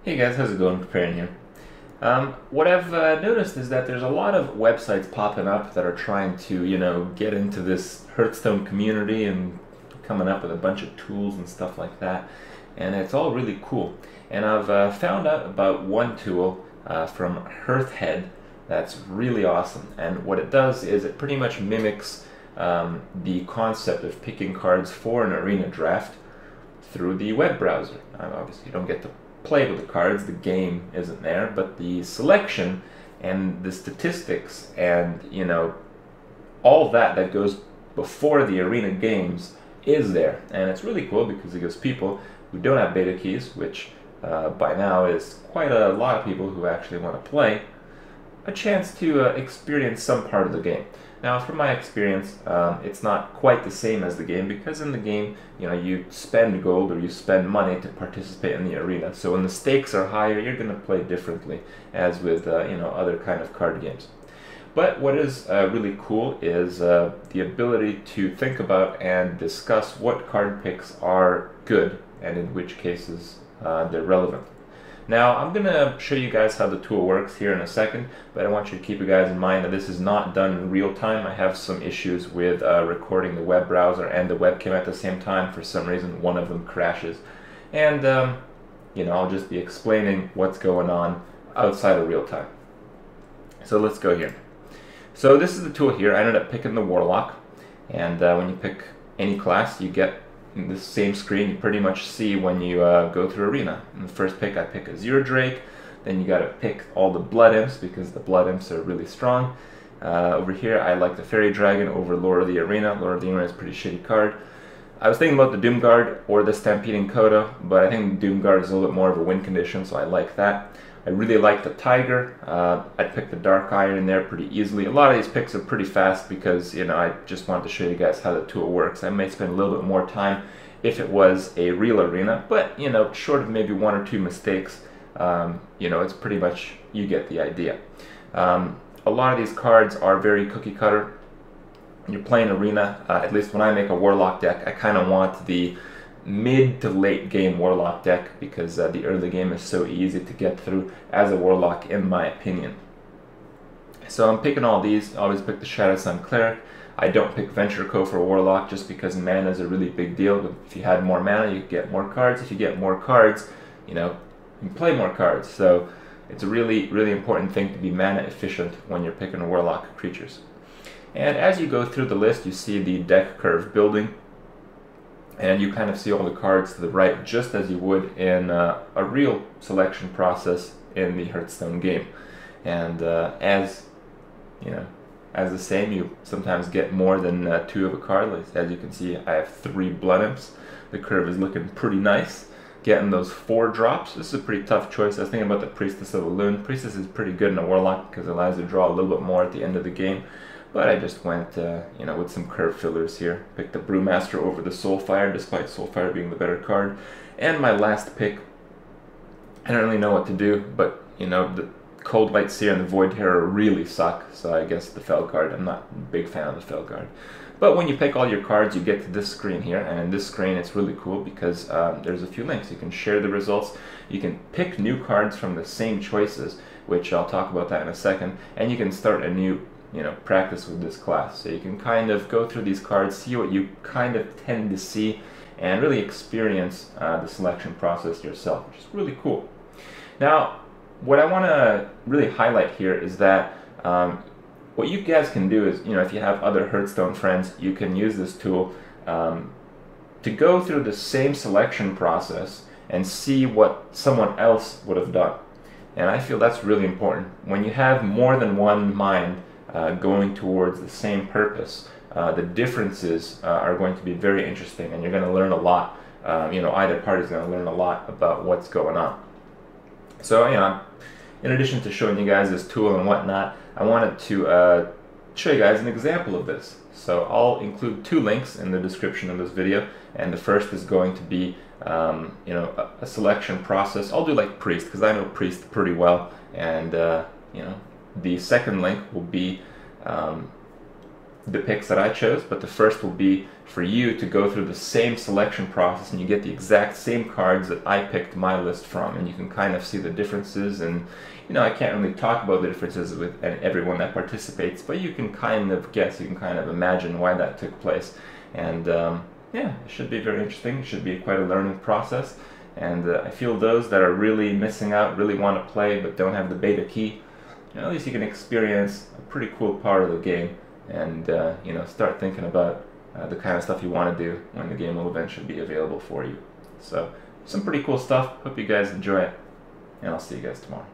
Hey guys, how's it going? Preparing here. What I've noticed is that there's a lot of websites popping up that are trying to, get into this Hearthstone community and coming up with a bunch of tools and stuff like that. And it's all really cool. And I've found out about one tool from Hearthhead that's really awesome. And what it does is it pretty much mimics the concept of picking cards for an arena draft through the web browser. Obviously, you don't get to play with the cards, the game isn't there, but the selection and the statistics and, all that goes before the arena games is there. And it's really cool because it gives people who don't have beta keys, which by now is quite a lot of people who actually want to play, a chance to experience some part of the game. Now, from my experience, it's not quite the same as the game because in the game, you spend gold or you spend money to participate in the arena. So when the stakes are higher, you're going to play differently, as with other kind of card games. But what is really cool is the ability to think about and discuss what card picks are good and in which cases they're relevant. Now, I'm going to show you guys how the tool works here in a second, but I want you to keep you guys in mind that this is not done in real time. I have some issues with recording the web browser and the webcam at the same time. For some reason, one of them crashes. And, I'll just be explaining what's going on outside of real time. So let's go here. So this is the tool here. I ended up picking the Warlock, and when you pick any class, you get in this same screen you pretty much see when you go through arena. In the first pick I pick a Zero Drake, then you gotta pick all the Blood Imps because the Blood Imps are really strong. Over here I like the Fairy Dragon over Lord of the Arena. Lord of the Arena is a pretty shitty card. I was thinking about the Doomguard or the Stampeding Coda, but I think the Doomguard is a little bit more of a win condition, so I like that. I really like the Tiger. I'd pick the Dark Iron in there pretty easily. A lot of these picks are pretty fast because, I just wanted to show you guys how the tool works. I may spend a little bit more time if it was a real arena, but, short of maybe one or two mistakes, it's pretty much, you get the idea. A lot of these cards are very cookie cutter. You're playing arena, at least when I make a Warlock deck, I kind of want the mid to late game Warlock deck because the early game is so easy to get through as a Warlock, in my opinion. So I'm picking all these. I always pick the Shadow Sun Cleric. I don't pick Venture Co for Warlock just because mana is a really big deal. If you had more mana, you get more cards. If you get more cards, you play more cards. So it's a really, really important thing to be mana efficient when you're picking Warlock creatures. And as you go through the list, you see the deck curve building. And you kind of see all the cards to the right, just as you would in a real selection process in the Hearthstone game. And as the same, you sometimes get more than two of a card. As you can see, I have 3 Blood Imps. The curve is looking pretty nice. Getting those 4 drops. This is a pretty tough choice. I was thinking about the Priestess of Elune. Priestess is pretty good in a Warlock because it allows you to draw a little bit more at the end of the game. But I just went, with some curve fillers here. Picked the Brewmaster over the Soulfire, despite Soulfire being the better card. And my last pick, I don't really know what to do, but, the Cold Light Seer and the Void Terror really suck, so I guess the Felguard. I'm not a big fan of the Felguard. But when you pick all your cards, you get to this screen here, and in this screen it's really cool because there's a few links. You can share the results, you can pick new cards from the same choices, which I'll talk about that in a second, and you can start a new practice with this class. So you can kind of go through these cards, see what you kind of tend to see, and really experience the selection process yourself, which is really cool. Now, what I want to really highlight here is that what you guys can do is, if you have other Hearthstone friends, you can use this tool to go through the same selection process and see what someone else would have done. And I feel that's really important. When you have more than one mind going towards the same purpose, the differences are going to be very interesting, and you're going to learn a lot. Either party is going to learn a lot about what's going on. So, in addition to showing you guys this tool and whatnot, I wanted to show you guys an example of this. So I'll include 2 links in the description of this video, and the first is going to be a selection process. I'll do like Priest because I know Priest pretty well, and the second link will be the picks that I chose, but the first will be for you to go through the same selection process, and you get the exact same cards that I picked my list from, and you can kind of see the differences. And I can't really talk about the differences with everyone that participates, but you can kind of guess, you can kind of imagine why that took place. And yeah, it should be very interesting. It should be quite a learning process. And I feel those that are really missing out, really want to play but don't have the beta key, at least you can experience a pretty cool part of the game, and start thinking about the kind of stuff you want to do when the game will eventually be available for you. So some pretty cool stuff. Hope you guys enjoy it, and I'll see you guys tomorrow.